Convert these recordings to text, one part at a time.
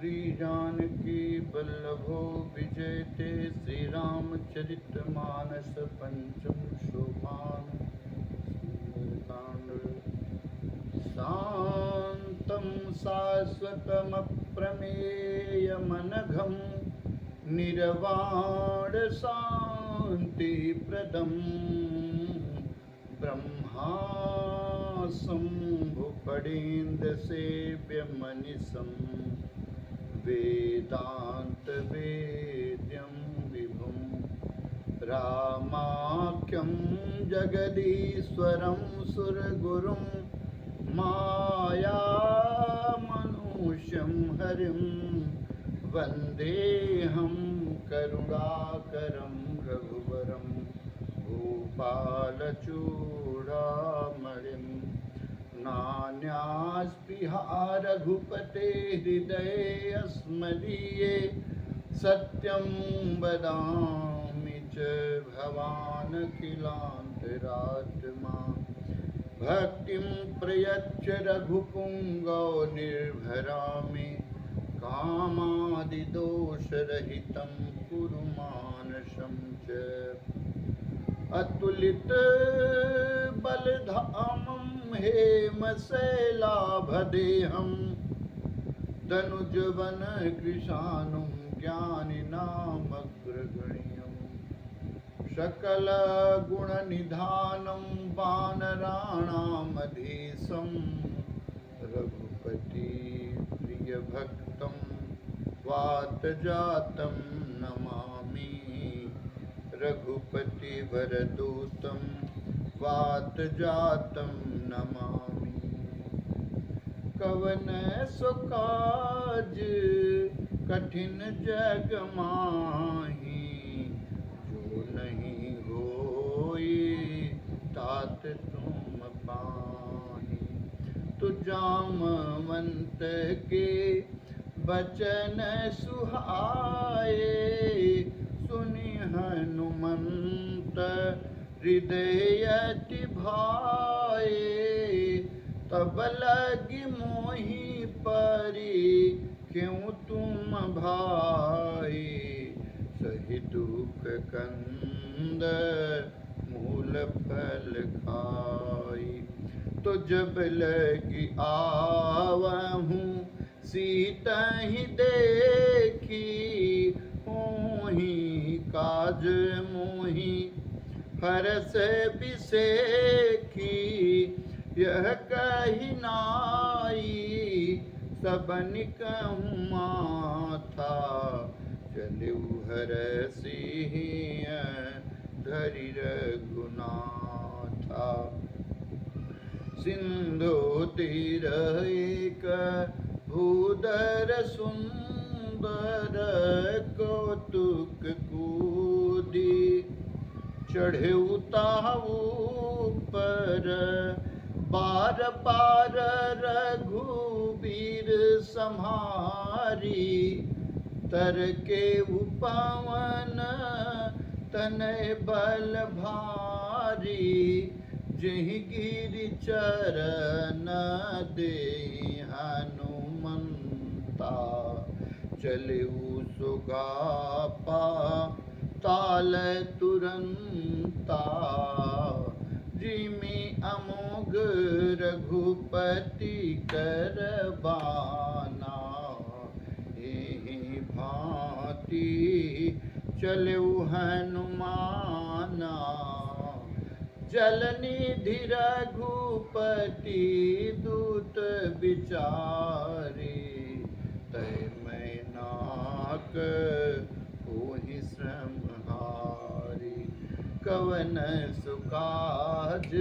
श्री जानकी वल्लभो विजयते श्री रामचरितमानस पंचम शोभान सुंदरकांड शांतं शाश्वतमप्रमेयमनघं निर्वाण शान्तिप्रदं ब्रह्माशंभुफणीन्द्रसेव्यमनिशं वेदान्तवेद्यं विभुं रामाख्यं जगदीश्वरं सुरगुरुं मायामनुष्यं हरिं वन्देऽहं करुणाकरं रघुवरं भूपालचूडामणिं नान्यास्पृहा रघुपते हृदये अस्मदीये सत्यं वदामि च भवानखिलान्तरात्मा भक्तिं प्रयच्छ रघुपुङ्गव निर्भरामि कामादिदोषरहितं कुरु मानसं च अतुलितबलधामं हेमशैलाभदेहं दनुजवनकृशानुं ज्ञानिनामग्रगण्यं सकलगुणनिधानं वानराणामधीशं रघुपतिप्रियभक्तं वातजातं नमामि रघुपतिवरदूतं वातजातं नमामि कवन सो काज कठिन जग माही जो नहीं होई तात तुम पाही तु जामवंत के बचन सुहाए सुनि हनुमंत हृदय अति भाए तब लगी मोहि परी क्यों तुम भाई सही दुख कंद मूल फल खाई तो जब लगी आवहूँ सीता ही देखी मोहि काज मोहि हरस बिसेखी यह कही नाई सबन कहूँ माथा चलु हरसिंह धरि रघुनाथा सिंधु तीर एक भूधर सुंदर कौतुक कूदी चढ़े उताऊ पर बार बार रघुबीर सम्हारी तर के उपवन तनय बल भारी जहि गिरि चरण दे हनुमंता चलेउ सुगापा ताल तुरंता जिमि अमोघ रघुपति करबाना एहि भांति चलेउ हनुमाना जलनिधि रघुपति दूत विचारे तय मैनाक होहि श्रमहारी कवन सुकाज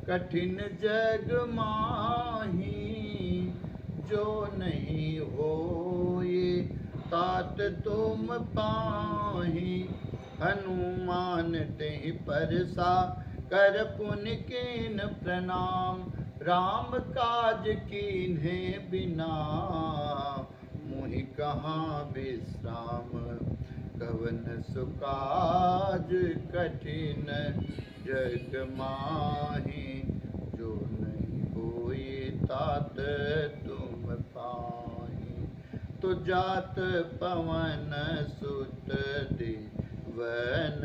कठिन जग माही जो नहीं होए तात तुम पाही हनुमान तेहि परसा कर पुनि कीन प्रणाम राम काज कीन्हे बिना मोहि कहाँ विश्राम कवन सुकाज कठिन जग माही जो नहीं होए तात तुम पाही तो जात पवन सुत देवन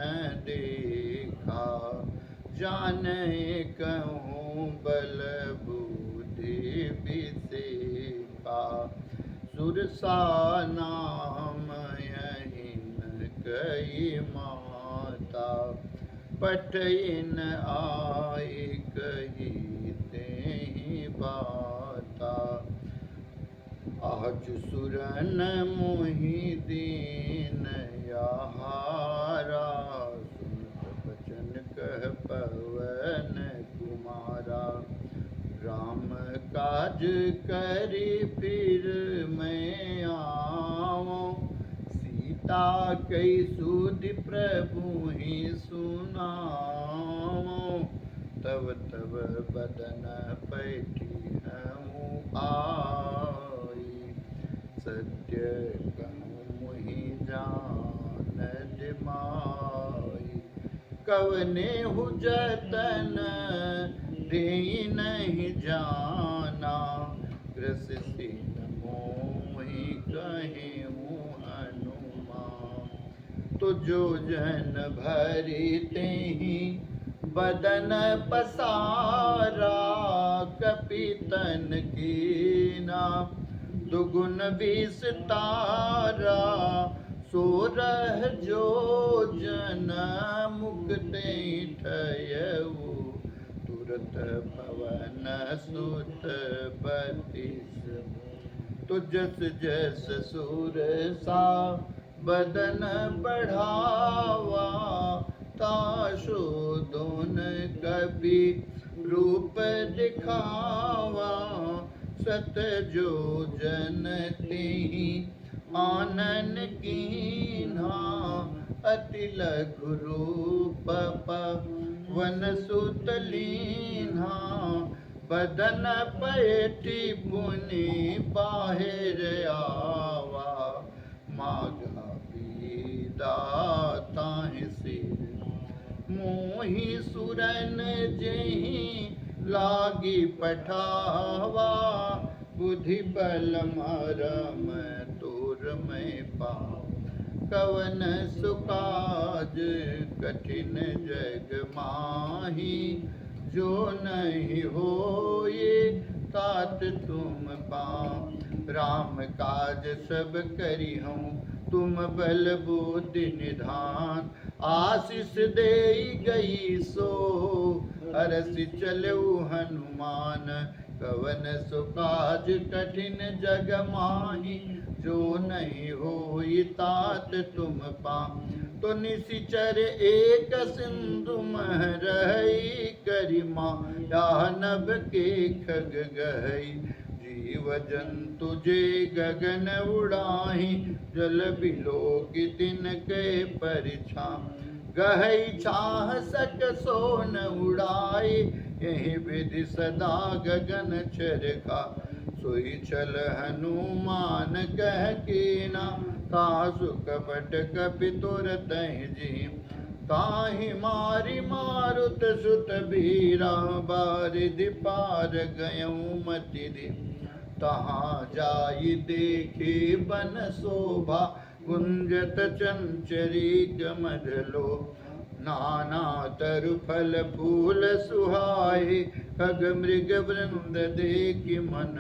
देखा, जाने कहूँ बल बुद्धि विसेखा, सुरसा नाम यहीन कई माता, पठइन आई कही तेहि बाता, आज सुरन मोहि दीन यहारा, सुनत बचन कह पवन कुमारा, राम काज करी फिर मैं आऊं, सीता कई सुधि प्रभु ही सुनाऊं, तब तब बदन पैठी हूँ आई, सत्य कहूँ मुहि जानत माई, कवने हु जतन देई नहीं जाना, ग्रस सिन मोहि कहे हनुमान, तो जो जन भरी तेहि बदन पसारा, कपितन कीना दुगुन विस्तारा, सोरह जो जन मुक्ते ठयऊ, तुरत पवन सुत बतीस, तो जस जस सुर सा बदन बढ़ावा, ताशो दोन कपि रूप दिखावा, सत जो जन तेहि आनन कीन्हा, अति लघु रूप पवन सुत लीन्हा, बदन पैठी पुनि बाहिर आवा, माघा पीदा ताहि सिर, मोहि सुरन जेहि लागी पठावा, बुद्धि बल मरम तोर में पाओ, कवन सुकाज कठिन जग माही, जो नहीं होए तात तुम पाओ, राम काज सब करी हूँ तुम बल बुद्धि निधान, आशीष दे गई सो हरसि चलऊ हनुमान, कवन सुकाज कठिन जग माही, जो नहीं होई तात तुम पाओ, तो निशिचर एक सिंधु मह रही, करिमा दानव के खग गहई, जीव जंतु जे गगन उड़ाही, जल बिलो की दिन के परिछा, गहई छाह सक सोन उड़ाई, यही विधि सदा गगन चरखा, सोई चल हनुमान कह कीना, कासु कपट कपि तुरत जी, ताहि मारि मारुत सुत बीरा, बारिधि पार गयऊँ मति दी, तहाँ जाई देखी बन शोभा, गुंजत चंचरी मधलो, नाना तरु फल फूल सुहाए, खग मृग वृंद देखि मन,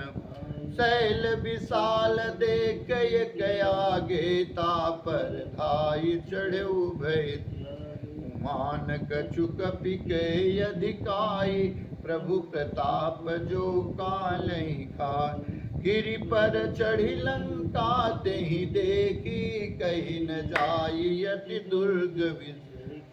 शैल विशाल देख एक आगे, तापर धाई चढ़े भय, मान कछु कपि के अधिकाई, प्रभु प्रताप जो कालहि खाय, गिरि पर चढ़ी लंका तेहि देखी, कही न जाई अति दुर्ग विष,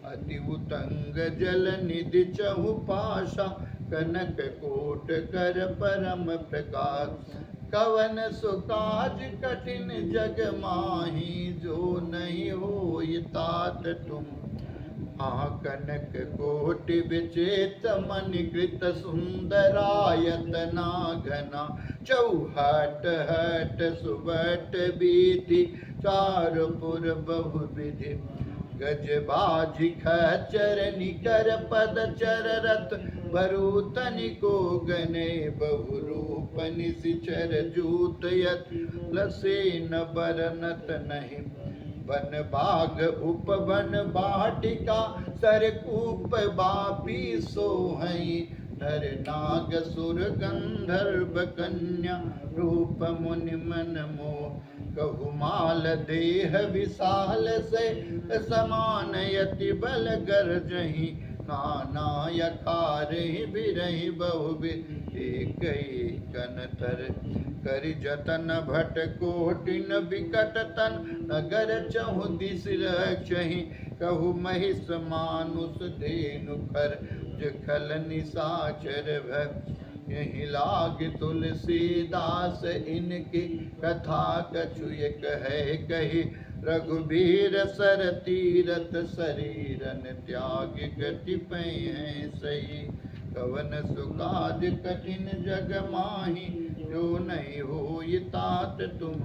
अति उतंग जल निधि चहु पाशा, कनक कोट कर परम प्रकाश, कवन सुकाज कठिन जग माही, जो नहीं होई तात तुम, कनक कोटि विचेत मनि कृत, सुंदरायत नागना, चौहट हट सुबट बीति, चारपुर बहु विधि, गज बाजी खचर निकर पद चर रथ भरूतनि को गने बहुरूप निशिचर जूत यत लसे न बरनत नहीं वन बाग उपवन बाटिका सरकूप बापी सोहई नर नाग सुर गंधर्व कन्या रूप मुनि मन मोह कहुमाल देह विशाल से समान यति बल गर्जहि नाना यकार बिरहि बहुबिध एक कनतर करि जतन भट कोटिन विकट तन नगर चहु दिस रक्षहि कहु महिष मानुष धेनु खर जखल निशाचर भय यही लाग तुलसीदास इनकी कथा कछु एक है कही रघुबीर सर तीरथ शरीरन त्याग गति पै है सही कवन सुकाज कठिन जग माही जो नहीं हो तात तुम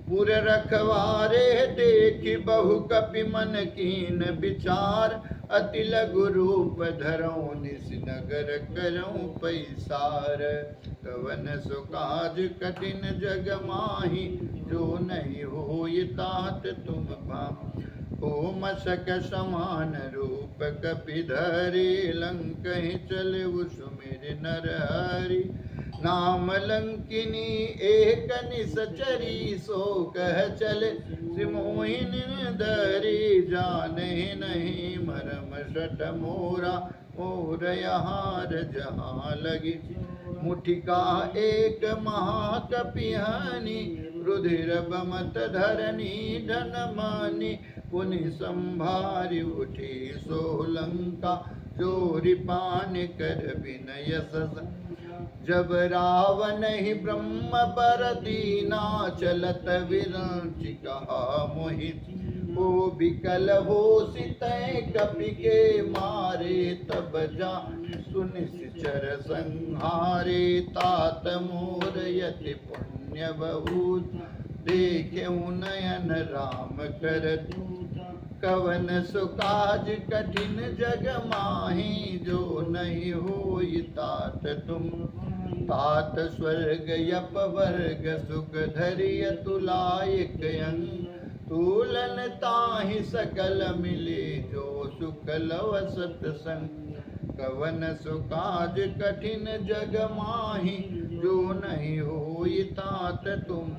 पुर रखवारे देखि बहु कपि मन कीन विचार अति लघु रूप धरऊं निस नगर करऊं पैसार कवन सुकाज कठिन जग माही जो नहीं हो तात तुम पाम हो मशक समान रूप कपि धरे लंक चले सुमिर नर हरि नाम लंकिनी एक निसचरी सो कह चले सिमोहिन दरी जाने नहीं मरम सट मोरा मोर यहार जहाँ लगी मुठिका एक महाकपिहानी रुधिर बमत धरनी धन मानी पुनि संभारी उठी सोलंका चोरी पान कर विनय सस जब रावण ही ब्रह्म पर दीना चलत विरंचि कहा मोहित वो बिकल हो सितय कपि के मारे तब जा सुनिश्चर संहारे तात मोर यति पुण्य बहुत देखे नयन राम कर कवन सुकाज कठिन जग माही जो नहीं हो तात तुम तात स्वर्ग यप वर्ग सुख धरिय तुलायक अंग तूलन ताहि सकल मिले जो सुख लव सत्संग कवन सुकाज कठिन जग माही जो नहीं हो तात तुम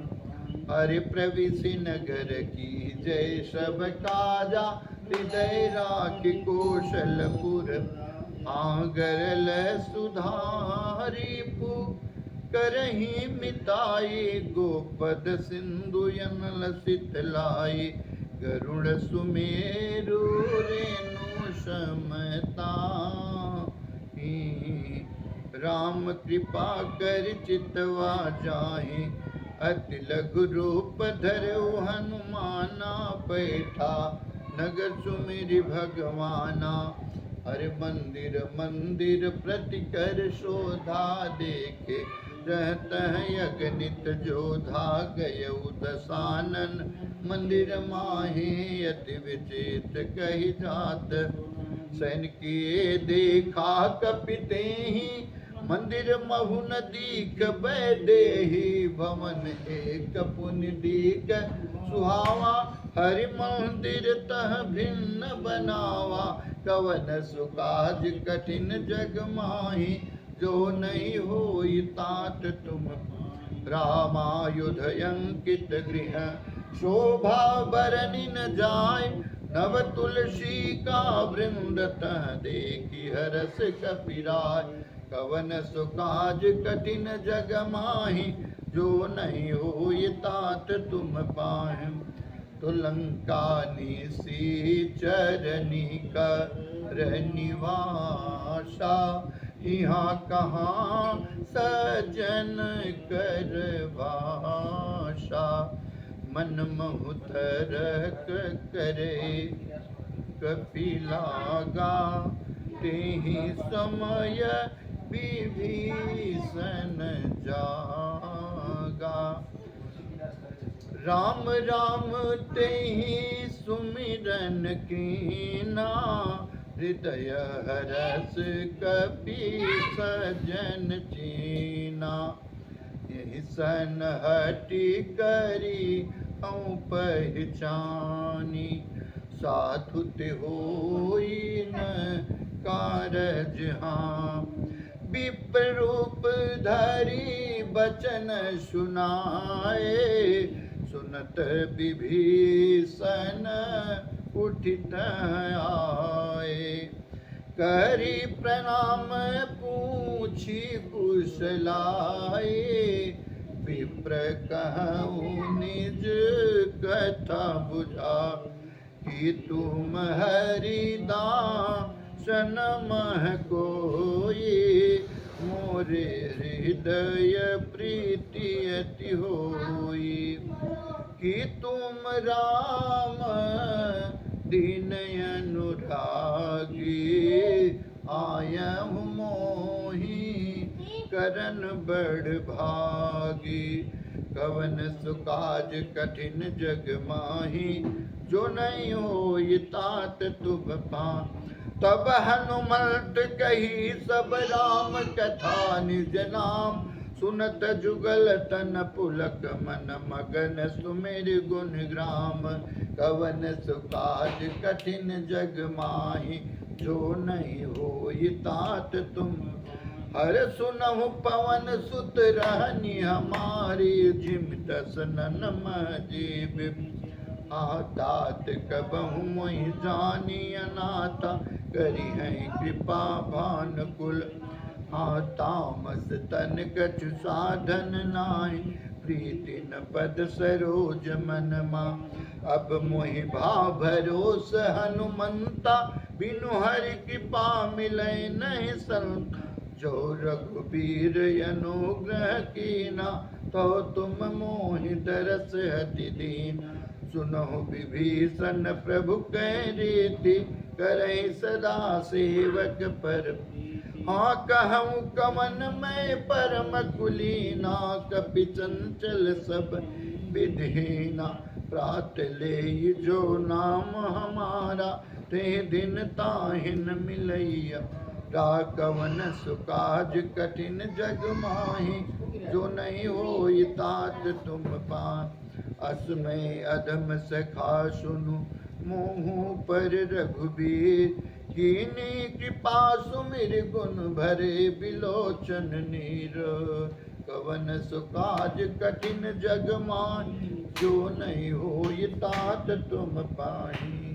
हरि प्रविशि नगर की जय सब काजा हृदय राखि कौशलपुर आगर सुधारी पु करही मिताई गोपद सिंधु लसित लाई गरुड़ सुमेरु रेणु समता राम कृपा कर चितवा जाहि अति लघु रूप धरो हनुमाना बैठा नगर सुमिरि भगवाना हर मंदिर मंदिर प्रति कर शोधा देखे रहत है अगणित जोधा गय दसानन मंदिर माहे अति विचित कही जात सैन किए देखा कपिते ही मंदिर महु नदीक बैदेही भवन एक पुण्य दीक सुहावा हरि मंदिर तह भिन्न बनावा कवन सुकाज कठिन जग माही जो नहीं होई तात तुम रामायुध अंकित गृह शोभा बरनि न जाय नव तुलसी का वृंद तह देखी हरस कपिराय कवन सुकाज कठिन जग माही जो नहीं होई तात तुम पाहि तो लंका निसी चरनी कर निवासा यहाँ कहाँ सजन कर भाषा मन महुतरक करे कपिलागा तेहि समय विभीषण जागा राम राम तेहि सुमिरन कीना, हृदय हरस कपि सजन चीना। यही सन हटि करी हऊँ पहचानी, साधु ते होई न कारज हाँ। विप्र रूप धरी बचन सुनाए, सुनत विभीषण उठित आए। करी प्रणाम पूछी कुशलाए, विप्र कहूँ निज कथा बुझा। कि तुम हरिदासन मह कोई, मोरे हृदय प्रीति अति होई। कि तुम राम दीन अनुरागी, आयहु मोहि करन बड़ भागी। कवन सुकाज कठिन जग माही, जो नहीं होई तात तुम पां। तब हनुमंत कही सब राम कथा निज नाम, सुनत जुगल तन पुलक मन मगन सुमिर गुण ग्राम। कवन सुकाज कठिन जग माही, जो नहीं होई तात तुम। हर सुनहु पवन सुत रहनी हमारी, जिम दसनन मजीब। तात कबहु मोहि जानी अनाथा, करी है कृपा भानुकुल। तामस तन कछु साधन नाहि, प्रीति न पद सरोज मन मा। अब मोहि भाव भरोस हनुमंता, बिनु हरि कृपा मिलै नहीं संता। जो रघुबीर अनुग्रह कीना, तो तुम मोहि दरस अति दीना। सुनहु विभीषण प्रभु कह रीति, करहि सदा सेवक पर। हाँ कहूँ कवन मैं परम कुलीना, कपि चंचल सब विधीना। प्रात ले जो नाम हमारा, ते दिन ताहिन मिलैया। राघवन सुकाज कठिन जग माही, जो नहीं होई तात तुम पां। अस में अधम सखा सुनु, मोहु पर रघुबीर। कीनी कृपा सुमिर गुण भरे, बिलोचन नीर। कवन सुकाज कठिन जग माही, जो नहीं होई तात तुम पाही।